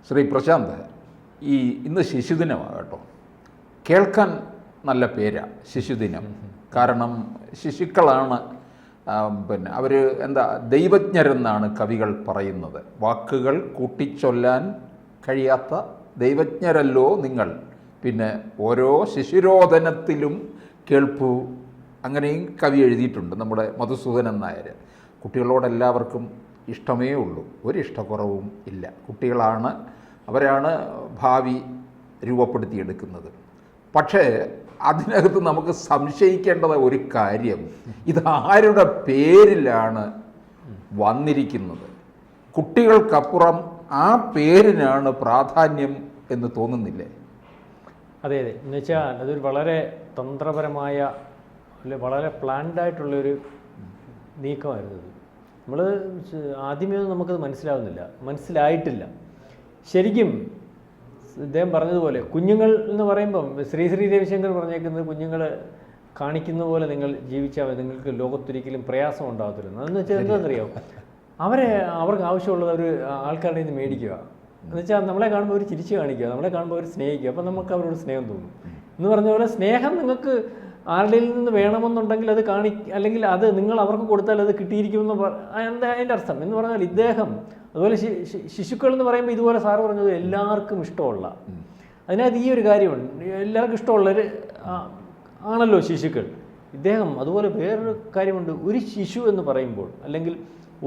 ശ്രീ പ്രശാന്ത്, ഇന്ന് ശിശുദിനമാണ് കേട്ടോ. കേൾക്കാൻ നല്ല പേരാണ് ശിശുദിനം. കാരണം ശിശുക്കളാണ് അവർ ദൈവജ്ഞരെന്നാണ് കവികൾ പറയുന്നത്. വാക്കുകൾ കൂട്ടിച്ചൊല്ലാൻ കഴിയാത്ത ദൈവജ്ഞരല്ലോ നിങ്ങൾ. പിന്നെ ഓരോ ശിശുരോധനത്തിലും കേൾപ്പു, അങ്ങനെയും കവി എഴുതിയിട്ടുണ്ട് നമ്മുടെ മധുസൂദനൻ നായർ. കുട്ടികളോടെല്ലാവർക്കും ഇഷ്ടമേ ഉള്ളൂ, ഒരിഷ്ടക്കുറവും ഇല്ല. അവരാണ് ഭാവി രൂപപ്പെടുത്തിയെടുക്കുന്നത്. പക്ഷേ അതിനകത്ത് നമുക്ക് സംശയിക്കേണ്ടത് ഒരു കാര്യം, ഇതാരുടെ പേരിലാണ് വന്നിരിക്കുന്നത്? കുട്ടികൾക്കപ്പുറം ആ പേരിനാണ് പ്രാധാന്യം എന്ന് തോന്നുന്നില്ലേ? അതെ, എന്നുവെച്ചാൽ അതൊരു വളരെ തന്ത്രപരമായ, വളരെ പ്ലാൻഡായിട്ടുള്ളൊരു നീക്കമായിരുന്നു. നമ്മൾ ആദ്യമേ നമുക്കത് മനസ്സിലായിട്ടില്ല. ശരിക്കും ഇദ്ദേഹം പറഞ്ഞതുപോലെ കുഞ്ഞുങ്ങൾ എന്ന് പറയുമ്പം ശ്രീ രവിശങ്കർ പറഞ്ഞേക്കുന്നത്, കുഞ്ഞുങ്ങൾ കാണിക്കുന്ന പോലെ നിങ്ങൾ ജീവിച്ചാൽ നിങ്ങൾക്ക് ലോകത്തൊരിക്കലും പ്രയാസം ഉണ്ടാകത്തില്ല. അതെന്ന് വെച്ചാൽ എന്താണെന്നറിയോ, അവർക്ക് ആവശ്യമുള്ളത് ഒരു ആൾക്കാരുടെ നിന്ന് മേടിക്കുക എന്ന് വെച്ചാൽ നമ്മളെ കാണുമ്പോൾ അവർ ചിരിച്ച് കാണിക്കുക, നമ്മളെ കാണുമ്പോൾ അവർ സ്നേഹിക്കുക. അപ്പം നമുക്ക് അവരോട് സ്നേഹം തോന്നും എന്ന് പറഞ്ഞ പോലെ സ്നേഹം നിങ്ങൾക്ക് ആരുടെയിൽ നിന്ന് വേണമെന്നുണ്ടെങ്കിൽ അത് അല്ലെങ്കിൽ അത് നിങ്ങൾ അവർക്ക് കൊടുത്താൽ അത് കിട്ടിയിരിക്കുമെന്ന് എന്താ അതിൻ്റെ അർത്ഥം എന്ന് പറഞ്ഞാൽ, ഇദ്ദേഹം അതുപോലെ ശിശുക്കൾ എന്ന് പറയുമ്പോൾ ഇതുപോലെ സാറ് പറഞ്ഞത് എല്ലാവർക്കും ഇഷ്ടമുള്ള, അതിനകത്ത് ഈ ഒരു കാര്യമുണ്ട്, എല്ലാവർക്കും ഇഷ്ടമുള്ളൊരു ആണല്ലോ ശിശുക്കൾ. ഇദ്ദേഹം അതുപോലെ വേറൊരു കാര്യമുണ്ട്. ഒരു ശിശു എന്ന് പറയുമ്പോൾ, അല്ലെങ്കിൽ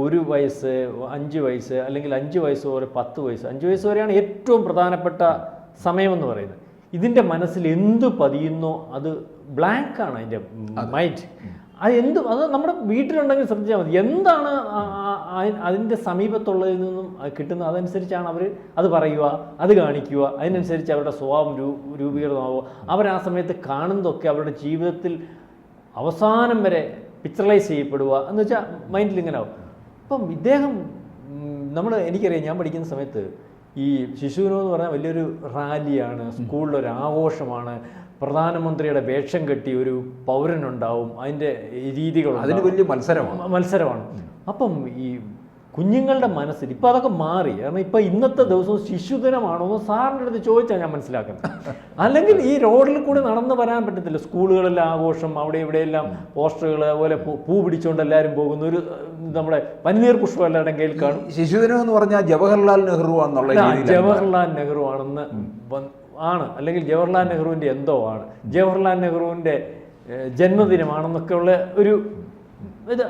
1 വയസ്സ്, 5 വയസ്സ്, അല്ലെങ്കിൽ 5 വയസ്സ് വരെ 10 വയസ്സ്, 5 വയസ്സ് വരെയാണ് ഏറ്റവും പ്രധാനപ്പെട്ട സമയമെന്ന് പറയുന്നത്. ഇതിൻ്റെ മനസ്സിൽ എന്ത് പതിയുന്നോ അത് ബ്ലാങ്കാണ് അതിൻ്റെ മൈൻഡ്. അത് നമ്മുടെ വീട്ടിലുണ്ടെങ്കിൽ ശ്രദ്ധിച്ചാൽ മതി. എന്താണ് അതിൻ്റെ സമീപത്തുള്ളതിൽ നിന്നും കിട്ടുന്നത്, അതനുസരിച്ചാണ് അവർ അത് പറയുക, അത് കാണിക്കുക. അതിനനുസരിച്ച് അവരുടെ സ്വഭാവം രൂപീകൃതമാവുക. ആ സമയത്ത് കാണുന്നതൊക്കെ അവരുടെ ജീവിതത്തിൽ അവസാനം വരെ പിക്ചറലൈസ് ചെയ്യപ്പെടുക എന്ന് വെച്ചാൽ മൈൻഡിൽ ഇങ്ങനെ ആവും. അപ്പം ഇദ്ദേഹം എനിക്കറിയാം, ഞാൻ പഠിക്കുന്ന സമയത്ത് ഈ ശിശുദിനം എന്ന് പറഞ്ഞാൽ വലിയൊരു റാലിയാണ്, സ്കൂളിലൊരു ആഘോഷമാണ്, പ്രധാനമന്ത്രിയുടെ വേഷം കെട്ടി ഒരു പൗരനുണ്ടാവും, അതിൻ്റെ രീതികൾ, അതിന് വലിയ മത്സരമാണ്. അപ്പം ഈ കുഞ്ഞുങ്ങളുടെ മനസ്സിൽ ഇപ്പം അതൊക്കെ മാറി. കാരണം ഇപ്പം ഇന്നത്തെ ദിവസവും ശിശുദിനമാണോ എന്ന് സാറിൻ്റെ അടുത്ത് ചോദിച്ചാൽ ഞാൻ മനസ്സിലാക്കുന്നത്. അല്ലെങ്കിൽ ഈ റോഡിൽ കൂടെ നടന്നു വരാൻ പറ്റത്തില്ല. സ്കൂളുകളിലെ ആഘോഷം, അവിടെ ഇവിടെയെല്ലാം പോസ്റ്ററുകൾ, അതുപോലെ പൂ പിടിച്ചുകൊണ്ട് എല്ലാവരും പോകുന്ന ഒരു നമ്മുടെ പനിനീർ പുഷ്പം എല്ലാവരുടെയും കയ്യിൽ കാണും. ശിശുദിനം എന്ന് പറഞ്ഞാൽ ജവഹർലാൽ നെഹ്റു ജവഹർലാൽ നെഹ്റു ആണെന്ന് അല്ലെങ്കിൽ ജവഹർലാൽ നെഹ്റുവിൻ്റെ എന്തോ ആണ്, ജവഹർലാൽ നെഹ്റുവിൻ്റെ ജന്മദിനമാണെന്നൊക്കെ ഉള്ള ഒരു ഇത്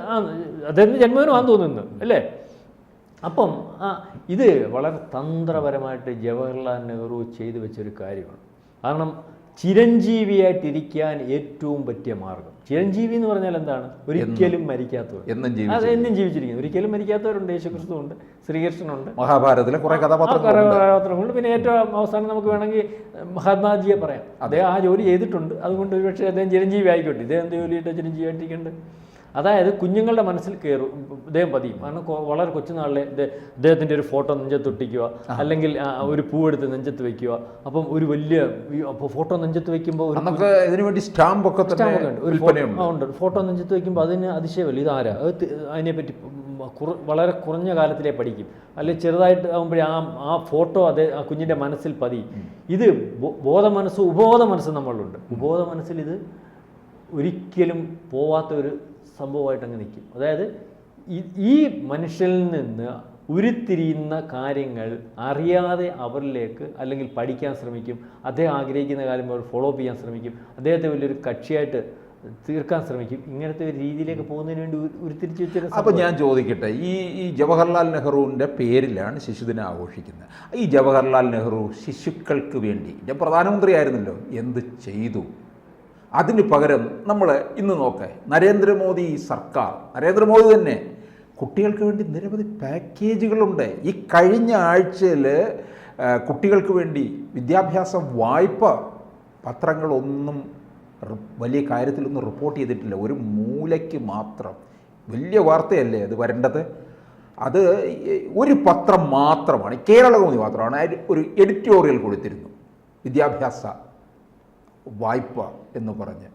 അദ്ദേഹത്തിൻ്റെ ജന്മദിനമാണെന്ന് തോന്നുന്നു അല്ലേ? അപ്പം ഇത് വളരെ തന്ത്രപരമായിട്ട് ജവഹർലാൽ നെഹ്റു ചെയ്തു വെച്ചൊരു കാര്യമാണ്. കാരണം ചിരഞ്ജീവിയായിട്ടിരിക്കാൻ ഏറ്റവും പറ്റിയ മാർഗം, ചിരഞ്ജീവി എന്ന് പറഞ്ഞാൽ എന്താണ്? ഒരിക്കലും മരിക്കാത്തവർ, എന്നും ജീവിച്ചിരിക്കുന്നത്. ഒരിക്കലും മരിക്കാത്തവരുണ്ട്, യേശുക്രിസ്തു ഉണ്ട്, ശ്രീകൃഷ്ണനുണ്ട്, മഹാഭാരതത്തിലെ കുറേ കഥാപാത്രങ്ങളുണ്ട്. പിന്നെ ഏറ്റവും അവസാനം നമുക്ക് വേണമെങ്കിൽ മഹാത്മാജിയെ പറയാം. അദ്ദേഹം ആ ജോലി ചെയ്തിട്ടുണ്ട്, അതുകൊണ്ട് ഒരുപക്ഷെ അദ്ദേഹം ചിരഞ്ജീവി ആയിക്കോട്ടെ. ഇദ്ദേഹം ജോലിയിട്ട് ചിരഞ്ജീവി ആയിട്ടിരിക്കേണ്ടത്. അതായത് കുഞ്ഞുങ്ങളുടെ മനസ്സിൽ കയറും, ഇദ്ദേഹം പതിയും. കാരണം വളരെ കൊച്ചുനാളിലെ ഇദ്ദേഹത്തിൻ്റെ ഒരു ഫോട്ടോ നെഞ്ചത്തൊട്ടിക്കുക, അല്ലെങ്കിൽ ഒരു പൂവെടുത്ത് നെഞ്ചത്ത് വെക്കുക. അപ്പം ഒരു വലിയ ഫോട്ടോ നെഞ്ചത്ത് വെക്കുമ്പോൾ ഇതിനുവേണ്ടി സ്റ്റാമ്പൊക്കെ ഉണ്ട്. ഫോട്ടോ നെഞ്ചത്ത് വെക്കുമ്പോൾ അതിന് അതിശയമല്ല, ഇതാരാ, അതിനെപ്പറ്റി വളരെ കുറഞ്ഞ കാലത്തിലേ പഠിക്കും. അല്ലെങ്കിൽ ചെറുതായിട്ട് ആകുമ്പോഴേ ആ ഫോട്ടോ ആ കുഞ്ഞിൻ്റെ മനസ്സിൽ പതിയും. ഇത് ബോധ മനസ്സ്, ഉപബോധ മനസ്സ് നമ്മളുണ്ട്. ഉപബോധ മനസ്സിൽ ഇത് ഒരിക്കലും പോവാത്ത ഒരു സംഭവമായിട്ട് അങ്ങ് നിൽക്കും. അതായത് ഈ മനുഷ്യനിൽ നിന്ന് ഉരുത്തിരിയുന്ന കാര്യങ്ങൾ അറിയാതെ അവരിലേക്ക് അല്ലെങ്കിൽ പഠിക്കാൻ ശ്രമിക്കും. അദ്ദേഹം ആഗ്രഹിക്കുന്ന കാര്യം അവർ ഫോളോ അപ്പ് ചെയ്യാൻ ശ്രമിക്കും. അദ്ദേഹത്തെ വലിയൊരു കക്ഷിയായിട്ട് തീർക്കാൻ ശ്രമിക്കും. ഇങ്ങനത്തെ ഒരു രീതിയിലേക്ക് പോകുന്നതിന് വേണ്ടി ഉരുത്തിരിച്ച് വെച്ചിരുന്ന. അപ്പോൾ ഞാൻ ചോദിക്കട്ടെ, ഈ ജവഹർലാൽ നെഹ്റുവിൻ്റെ പേരിലാണ് ശിശുദിനം ആഘോഷിക്കുന്നത്. ഈ ജവഹർലാൽ നെഹ്റു ശിശുക്കൾക്ക് വേണ്ടി പ്രധാനമന്ത്രിയായിരുന്നല്ലോ, എന്ത് ചെയ്തു? അതിന് പകരം നമ്മൾ ഇന്ന് നോക്കേ, നരേന്ദ്രമോദി സർക്കാർ, നരേന്ദ്രമോദി തന്നെ കുട്ടികൾക്ക് വേണ്ടി നിരവധി പാക്കേജുകളുണ്ട്. ഈ കഴിഞ്ഞ ആഴ്ചയിൽ കുട്ടികൾക്ക് വേണ്ടി വിദ്യാഭ്യാസ വായ്പ പത്രങ്ങളൊന്നും വലിയ കാര്യത്തിലൊന്നും റിപ്പോർട്ട് ചെയ്തിട്ടില്ല. ഒരു മൂലയ്ക്ക് മാത്രം. വലിയ വാർത്തയല്ലേ അത് വരേണ്ടത്? അത് ഒരു പത്രം മാത്രമാണ്, കേരളകൗമുദി മാത്രമാണ് ഒരു എഡിറ്റോറിയൽ കൊടുത്തിരുന്നു, വിദ്യാഭ്യാസ വായ്പ എന്ന് പറഞ്ഞ്.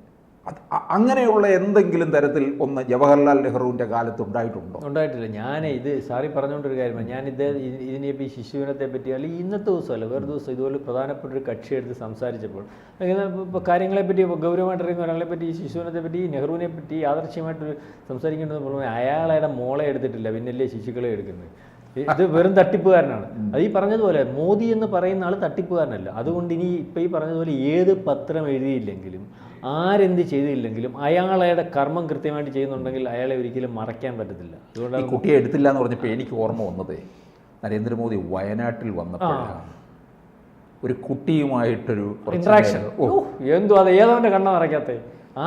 അങ്ങനെയുള്ള എന്തെങ്കിലും തരത്തിൽ ഒന്ന് ജവഹർലാൽ നെഹ്റുവിൻ്റെ കാലത്ത് ഉണ്ടായിട്ടുണ്ടോ? ഉണ്ടായിട്ടില്ല. ഞാൻ ഇത് സാറി പറഞ്ഞുകൊണ്ടൊരു കാര്യമാണ്. ഞാൻ ഇതിനിപ്പോൾ ഈ ശിശുദിനത്തെ പറ്റി അല്ലെങ്കിൽ ഇന്നത്തെ ദിവസമല്ല വേറെ ദിവസം ഇതുപോലെ പ്രധാനപ്പെട്ട ഒരു കക്ഷി എടുത്ത് സംസാരിച്ചപ്പോൾ ഇപ്പോൾ കാര്യങ്ങളെപ്പറ്റി ഗൗരവമായിട്ടിറങ്ങുന്ന ഒരാളെ പറ്റി ഈ ശിശുദിനത്തെ പറ്റി നെഹ്റുവിനെ പറ്റി യാദൃശ്യമായിട്ട് സംസാരിക്കേണ്ടത് പറഞ്ഞു. അയാളുടെ മോളെ എടുത്തിട്ടില്ല, പിന്നല്ലേ ശിശുക്കളെ എടുക്കുന്നത്. ഇത് വെറും തട്ടിപ്പുകാരനാണ്. അത് ഈ പറഞ്ഞതുപോലെ മോദി എന്ന് പറയുന്ന ആൾ തട്ടിപ്പുകാരനല്ല. അതുകൊണ്ട് ഇനി ഇപ്പം ഈ പറഞ്ഞതുപോലെ ഏത് പത്രം എഴുതിയില്ലെങ്കിലും ആരെന്ത് ചെയ്തില്ലെങ്കിലും അയാളുടെ കർമ്മം കൃത്യമായിട്ട് ചെയ്യുന്നുണ്ടെങ്കിൽ അയാളെ ഒരിക്കലും മറയ്ക്കാൻ പറ്റത്തില്ല. അതുകൊണ്ട് ഈ കുട്ടിയെ എടുത്തില്ല എന്ന് പറഞ്ഞപ്പോൾ എനിക്ക് ഓർമ്മ വന്നത് നരേന്ദ്രമോദി വയനാട്ടിൽ വന്നപ്പോഴാണ് ഒരു കുട്ടിയുമായിട്ടൊരു ഇൻട്രാക്ഷൻ. എന്തോ അത് ഏതോന്റെ കണ്ണ നിറയ്ക്കാത്ത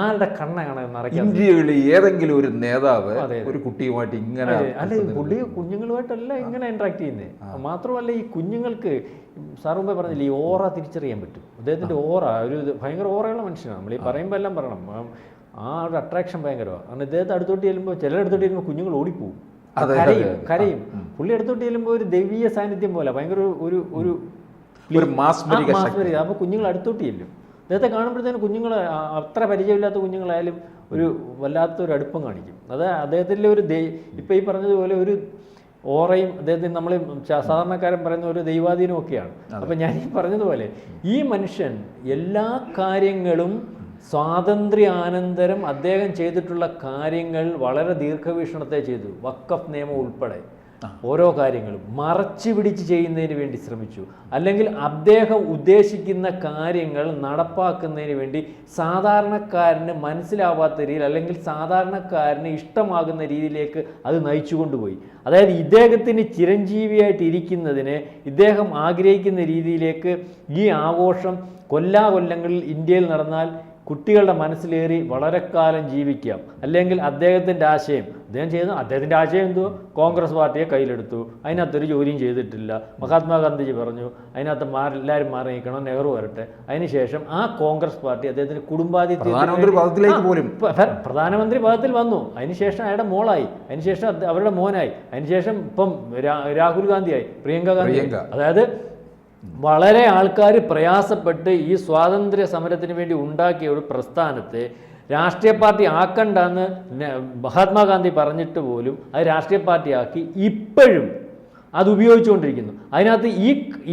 ആരുടെ കണ്ണാണ് നിറയ്ക്കാത്ത? ഇന്ത്യയിൽ ഏതെങ്കിലും ഒരു നേതാവ് ഒരു കുട്ടിയുമായിട്ട് ഇങ്ങനെ അല്ലെ പുള്ളി കുഞ്ഞുങ്ങളുമായിട്ടല്ല ഇങ്ങനെ ഇന്ററാക്ട് ചെയ്യുന്നത്. മാത്രമല്ല ഈ കുഞ്ഞുങ്ങൾക്ക് സാർ മുമ്പേ പറഞ്ഞില്ല, ഈ ഓറ തിരിച്ചറിയാൻ പറ്റും. അദ്ദേഹത്തിന്റെ ഓറ ഒരു ഭയങ്കര ഓറയുള്ള മനുഷ്യനാണ്. നമ്മൾ ഈ പറയുമ്പോൾ എല്ലാം പറയണം, ആ ഒരു അട്രാക്ഷൻ ഭയങ്കരമാണ്. കാരണം ഇദ്ദേഹത്തെ അടുത്തോട്ട് ചെല്ലുമ്പോൾ ചിലർ അടുത്തോട്ട് ചെല്ലുമ്പോൾ കുഞ്ഞുങ്ങൾ ഓടിപ്പോവും, കരയും. പുള്ളി അടുത്തോട്ട് ചെല്ലുമ്പോൾ ഒരു ദൈവീയ സാന്നിധ്യം പോലെ ഭയങ്കര ഒരു മാസ്മരിക. അപ്പോൾ കുഞ്ഞുങ്ങൾ അടുത്തോട്ട് ചെല്ലും. അദ്ദേഹത്തെ കാണുമ്പോഴത്തേനും കുഞ്ഞുങ്ങൾ അത്ര പരിചയമില്ലാത്ത കുഞ്ഞുങ്ങളായാലും ഒരു വല്ലാത്തൊരു അടുപ്പം കാണിക്കും. അത് അദ്ദേഹത്തിൻ്റെ ഒരു ഇപ്പം ഈ പറഞ്ഞതുപോലെ ഒരു ഓറയും അദ്ദേഹത്തിന് നമ്മൾ സാധാരണക്കാരൻ പറയുന്ന ഒരു ദൈവാധീനം ഒക്കെയാണ്. അപ്പം ഞാൻ ഈ പറഞ്ഞതുപോലെ ഈ മനുഷ്യൻ എല്ലാ കാര്യങ്ങളും സ്വാതന്ത്ര്യാനന്തരം അദ്ദേഹം ചെയ്തിട്ടുള്ള കാര്യങ്ങൾ വളരെ ദീർഘവീക്ഷണത്തെ ചെയ്തു. വഖഫ് നിയമം ഉൾപ്പെടെ ഓരോ കാര്യങ്ങളും മറച്ചു പിടിച്ച് ചെയ്യുന്നതിന് വേണ്ടി ശ്രമിച്ചു. അല്ലെങ്കിൽ അദ്ദേഹം ഉദ്ദേശിക്കുന്ന കാര്യങ്ങൾ നടപ്പാക്കുന്നതിന് വേണ്ടി സാധാരണക്കാരന് മനസ്സിലാവാത്ത രീതിയിൽ അല്ലെങ്കിൽ സാധാരണക്കാരന് ഇഷ്ടമാകുന്ന രീതിയിലേക്ക് അത് നയിച്ചു കൊണ്ടുപോയി. അതായത് ഇദ്ദേഹത്തിന് ചിരഞ്ജീവിയായിട്ട് ഇരിക്കുന്നതിന് ഇദ്ദേഹം ആഗ്രഹിക്കുന്ന രീതിയിലേക്ക് ഈ ആഘോഷം കൊല്ലാകൊല്ലങ്ങളിൽ ഇന്ത്യയിൽ നടന്നാൽ കുട്ടികളുടെ മനസ്സിലേറി വളരെ കാലം ജീവിക്കാം. അല്ലെങ്കിൽ അദ്ദേഹത്തിൻ്റെ ആശയം അദ്ദേഹത്തിൻ്റെ ആശയം എന്തോ കോൺഗ്രസ് പാർട്ടിയെ കയ്യിലെടുത്തു, അതിനകത്തൊരു ജോലിയും ചെയ്തിട്ടില്ല. മഹാത്മാഗാന്ധിജി പറഞ്ഞു അതിനകത്ത് എല്ലാവരും മാറി നിൽക്കണം, നെഹ്റു വരട്ടെ. അതിനുശേഷം ആ കോൺഗ്രസ് പാർട്ടി അദ്ദേഹത്തിന് പ്രധാനമന്ത്രി പദത്തിൽ വന്നു. അതിനുശേഷം അയാളുടെ മോളായി, അതിനുശേഷം അവരുടെ മോനായി, അതിനുശേഷം ഇപ്പം രാഹുൽ ഗാന്ധിയായി, പ്രിയങ്ക ഗാന്ധി. അതായത് വളരെ ആൾക്കാർ പ്രയാസപ്പെട്ട് ഈ സ്വാതന്ത്ര്യ സമരത്തിന് വേണ്ടി ഉണ്ടാക്കിയ ഒരു പ്രസ്ഥാനത്തെ രാഷ്ട്രീയ പാർട്ടി ആക്കണ്ടെന്ന് മഹാത്മാഗാന്ധി പറഞ്ഞിട്ട് പോലും അത് രാഷ്ട്രീയ പാർട്ടിയാക്കി ഇപ്പോഴും അത് ഉപയോഗിച്ചുകൊണ്ടിരിക്കുന്നു. അതിനകത്ത്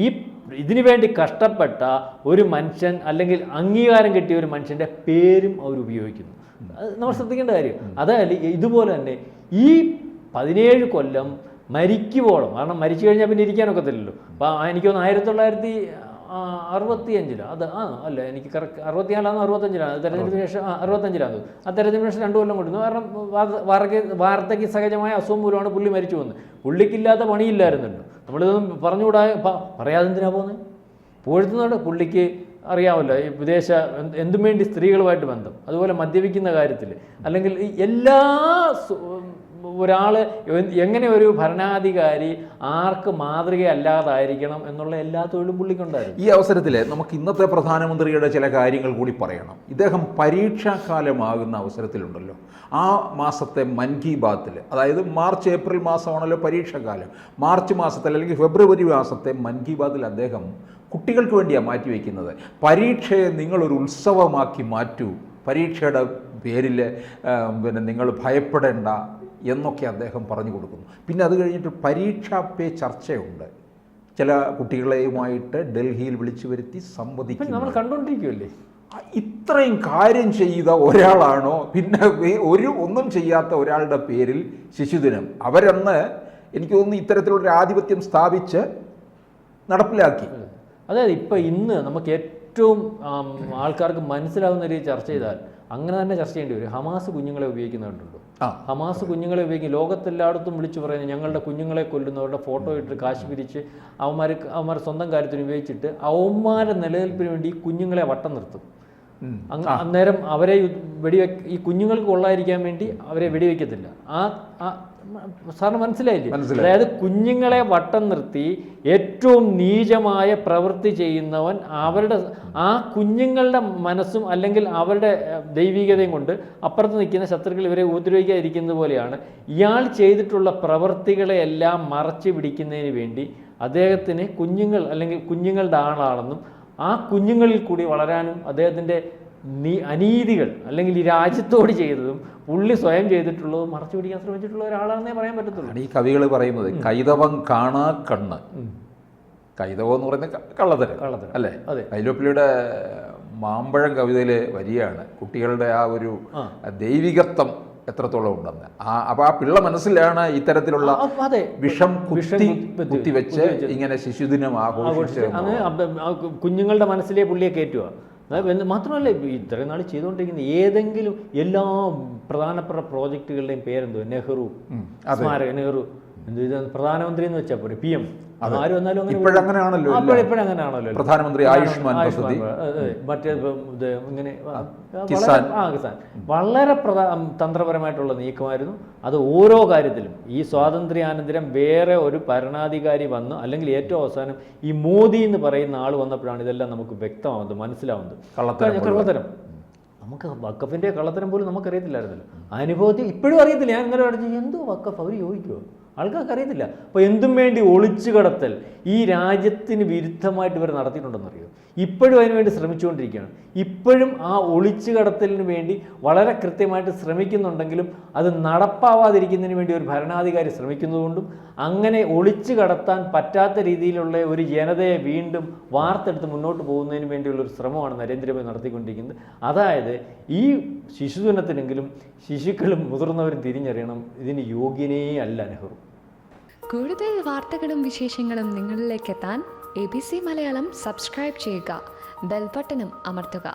ഈ ഇതിനു വേണ്ടി കഷ്ടപ്പെട്ട ഒരു മനുഷ്യൻ അല്ലെങ്കിൽ അംഗീകാരം കിട്ടിയ ഒരു മനുഷ്യൻ്റെ പേരും അവർ ഉപയോഗിക്കുന്നു. അത് നമ്മൾ ശ്രദ്ധിക്കേണ്ട കാര്യം. അതായത് ഇതുപോലെ തന്നെ ഈ 17 കൊല്ലം മരിക്കുവോളം, കാരണം മരിച്ചു കഴിഞ്ഞാൽ പിന്നെ ഇരിക്കാനൊക്കത്തില്ലല്ലോ. അപ്പോൾ എനിക്ക് തോന്നുന്നു 1965 അത് അല്ല എനിക്ക് കറക്റ്റ് 64 65 തെരഞ്ഞെടുപ്പിന് ശേഷം 65 ആ തെരഞ്ഞെടുപ്പിന് ശേഷം 2 കൊല്ലം കൊണ്ടിരുന്നു. കാരണം വാർത്തയ്ക്ക് സഹജമായ അസുഖം മൂലമാണ് പുള്ളി മരിച്ചു പോകുന്നത്. പുള്ളിക്കില്ലാത്ത പണിയില്ലായിരുന്നല്ലോ. നമ്മളിതൊന്നും പറഞ്ഞുകൂടാ, പറയാതെ എന്തിനാ പോകുന്നത്? പോഴുത്തുന്നുണ്ട്. പുള്ളിക്ക് അറിയാമല്ലോ ഈ വിദേശ എന്തും വേണ്ടി സ്ത്രീകളുമായിട്ട് ബന്ധം, അതുപോലെ മദ്യപിക്കുന്ന കാര്യത്തിൽ, അല്ലെങ്കിൽ എല്ലാ ഒരാൾ എങ്ങനെ ഒരു ഭരണാധികാരി ആർക്ക് മാതൃകയല്ലാതായിരിക്കണം എന്നുള്ള എല്ലാ തൊഴിലും പുള്ളിക്കുണ്ടായിരുന്നു. ഈ അവസരത്തിൽ നമുക്ക് ഇന്നത്തെ പ്രധാനമന്ത്രിയുടെ ചില കാര്യങ്ങൾ കൂടി പറയണം. ഇദ്ദേഹം പരീക്ഷാകാലമാകുന്ന അവസരത്തിലുണ്ടല്ലോ, ആ മാസത്തെ മൻ കി ബാത്തിൽ, അതായത് മാർച്ച് ഏപ്രിൽ മാസമാണല്ലോ പരീക്ഷാകാലം, മാർച്ച് മാസത്തിൽ അല്ലെങ്കിൽ ഫെബ്രുവരി മാസത്തെ മൻ കി ബാത്തിൽ അദ്ദേഹം കുട്ടികൾക്ക് വേണ്ടിയാണ് മാറ്റിവെക്കുന്നത്. പരീക്ഷയെ നിങ്ങളൊരു ഉത്സവമാക്കി മാറ്റൂ, പരീക്ഷയുടെ പേരിൽ നിങ്ങൾ ഭയപ്പെടേണ്ട എന്നൊക്കെ അദ്ദേഹം പറഞ്ഞു കൊടുക്കുന്നു. പിന്നെ അത് കഴിഞ്ഞിട്ട് പരീക്ഷാ പേ ചർച്ചയുണ്ട്. ചില കുട്ടികളെയുമായിട്ട് ഡൽഹിയിൽ വിളിച്ചു വരുത്തി സംവദിക്കുന്നു. നമ്മൾ കണ്ടുകൊണ്ടിരിക്കുമല്ലേ. ഇത്രയും കാര്യം ചെയ്ത ഒരാളാണോ പിന്നെ ഒന്നും ചെയ്യാത്ത ഒരാളുടെ പേരിൽ ശിശുദിനം? അവരന്ന് എനിക്ക് തോന്നുന്നു ഇത്തരത്തിലുള്ളൊരു ആധിപത്യം സ്ഥാപിച്ച് നടപ്പിലാക്കി. അതായത് ഇന്ന് നമുക്ക് ഏറ്റവും ആൾക്കാർക്ക് മനസ്സിലാവുന്ന രീതി ചർച്ച ചെയ്താൽ അങ്ങനെ തന്നെ ചർച്ച ചെയ്യേണ്ടി വരും. ഹമാസ് കുഞ്ഞുങ്ങളെ ഉപയോഗിക്കുന്നുണ്ടല്ലോ. ഹമാസ് കുഞ്ഞുങ്ങളെ ഉപയോഗിക്കും. ലോകത്തെല്ലായിടത്തും വിളിച്ചു പറയുന്നത് ഞങ്ങളുടെ കുഞ്ഞുങ്ങളെ കൊല്ലുന്നവരുടെ ഫോട്ടോ ഇട്ട് കാശ് പിരിച്ച് അവന്മാർ സ്വന്തം കാര്യത്തിന് ഉപയോഗിച്ചിട്ട് അവന്മാരുടെ നിലനിൽപ്പിന് വേണ്ടി ഈ കുഞ്ഞുങ്ങളെ വട്ടം നിർത്തും. അന്നേരം അവരെ ഈ കുഞ്ഞുങ്ങൾക്ക് കൊള്ളാതിരിക്കാൻ വേണ്ടി അവരെ വെടിവെക്കത്തില്ല. സാറിന് മനസ്സിലായില്ലേ? അതായത് കുഞ്ഞുങ്ങളെ വട്ടം നിർത്തി ഏറ്റവും നീചമായ പ്രവൃത്തി ചെയ്യുന്നവൻ ആ കുഞ്ഞുങ്ങളുടെ മനസ്സും അല്ലെങ്കിൽ അവരുടെ ദൈവികതയും കൊണ്ട് അപ്പുറത്ത് നിൽക്കുന്ന ശത്രുക്കൾ ഇവരെ ഉപദ്രവിക്കാതിരിക്കുന്നത് പോലെയാണ് ഇയാൾ ചെയ്തിട്ടുള്ള പ്രവൃത്തികളെയെല്ലാം മറച്ചു പിടിക്കുന്നതിന് വേണ്ടി അദ്ദേഹത്തിന് കുഞ്ഞുങ്ങൾ അല്ലെങ്കിൽ കുഞ്ഞുങ്ങളുടെ ആളാണെന്നും ആ കുഞ്ഞുങ്ങളിൽ കൂടി വളരാനും അദ്ദേഹത്തിൻ്റെ അനീതികൾ അല്ലെങ്കിൽ ഈ രാജ്യത്തോട് ചെയ്തതും പുള്ളി സ്വയം ചെയ്തിട്ടുള്ളതും മറച്ചു പിടിക്കാൻ ശ്രമിച്ചിട്ടുള്ള ഒരാളാണെന്നേ പറയാൻ പറ്റത്തുള്ളൂ. ഈ കവികൾ പറയുന്നത് കൈതവം കാണാ കണ്ണ്. കൈതവം എന്ന് പറയുന്നത് കള്ളത്തരം അല്ലേ? വൈലോപ്പിള്ളിയുടെ മാമ്പഴം കവിതയിലെ വരിയാണ് കുട്ടികളുടെ ആ ഒരു ദൈവികത്വം എത്രത്തോളം ഉണ്ടെന്ന്. അപ്പോൾ ആ പിള്ള മനസ്സിലാണ് ഇത്തരത്തിലുള്ള വിഷം കുത്തിവെച്ച് ഇങ്ങനെ ശിശുദിനം ആഘോഷിച്ച് കുഞ്ഞുങ്ങളുടെ മനസ്സിലെ പുള്ളിയെ കയറ്റുക. മാത്രമല്ല, ഇത്രയും നാൾ ചെയ്തുകൊണ്ടിരിക്കുന്ന ഏതെങ്കിലും എല്ലാ പ്രധാനപ്പെട്ട പ്രോജക്റ്റുകളുടെയും പേരെന്തോ, നെഹ്റു സ്മാരക, നെഹ്റു പ്രധാനമന്ത്രി എന്ന് വെച്ചാൽ പോരെ, PM. ആര് വന്നാലും ഇപ്പോഴങ്ങനെയാണല്ലോ പ്രധാനമന്ത്രി ആയുഷ്മാൻ പദ്ധതി, മറ്റേ ഇങ്ങനെ കിസാൻ വളരെ തന്ത്രപരമായിട്ടുള്ള നീക്കമായിരുന്നു അത്. ഓരോ കാര്യത്തിലും ഈ സ്വാതന്ത്ര്യാനന്തരം വേറെ ഒരു ഭരണാധികാരി വന്നു, അല്ലെങ്കിൽ ഏറ്റവും അവസാനം ഈ മോദി എന്ന് പറയുന്ന ആൾ വന്നപ്പോഴാണ് ഇതെല്ലാം നമുക്ക് വ്യക്തമാവുന്നത്, മനസ്സിലാവുന്നത്. കള്ളത്തരം നമുക്ക് വഖഫിൻ്റെ കള്ളത്തരം പോലും നമുക്കറിയത്തില്ലായിരുന്നല്ലോ. അനുഭവത്തിൽ ഇപ്പോഴും അറിയത്തില്ല. ഞാൻ ഇന്നലെ അടിച്ച് എന്തോ വഖഫ് അവർ ചോദിക്കുമോ, ആൾക്കാർക്ക് അറിയത്തില്ല. അപ്പോൾ എന്തും വേണ്ടി ഒളിച്ചു കടത്തൽ ഈ രാജ്യത്തിന് വിരുദ്ധമായിട്ട് ഇവർ നടത്തിയിട്ടുണ്ടെന്നറിയോ? ഇപ്പോഴും അതിനുവേണ്ടി ശ്രമിച്ചുകൊണ്ടിരിക്കുകയാണ്. ഇപ്പോഴും ആ ഒളിച്ചു കടത്തലിന് വേണ്ടി വളരെ കൃത്യമായിട്ട് ശ്രമിക്കുന്നുണ്ടെങ്കിലും അത് നടപ്പാവാതിരിക്കുന്നതിന് വേണ്ടി ഒരു ഭരണാധികാരി ശ്രമിക്കുന്നതുകൊണ്ടും അങ്ങനെ ഒളിച്ചു കടത്താൻ പറ്റാത്ത രീതിയിലുള്ള ഒരു ജനതയെ വീണ്ടും വാർത്തെടുത്ത് മുന്നോട്ട് പോകുന്നതിന് വേണ്ടിയുള്ള ഒരു ശ്രമമാണ് നരേന്ദ്രമോദി നടത്തിക്കൊണ്ടിരിക്കുന്നത്. അതായത് ഈ ശിശുദിനത്തിനെങ്കിലും ശിശുക്കളും മുതിർന്നവരും തിരിച്ചറിയണം, ഇതിന് യോഗ്യനേ അല്ല നെഹ്റു. കൂടുതൽ വാർത്തകളും വിശേഷങ്ങളും നിങ്ങളിലേക്ക് എത്താൻ ABC മലയാളം സബ്സ്ക്രൈബ് ചെയ്യുക, ബെൽ ബട്ടണും അമർത്തുക.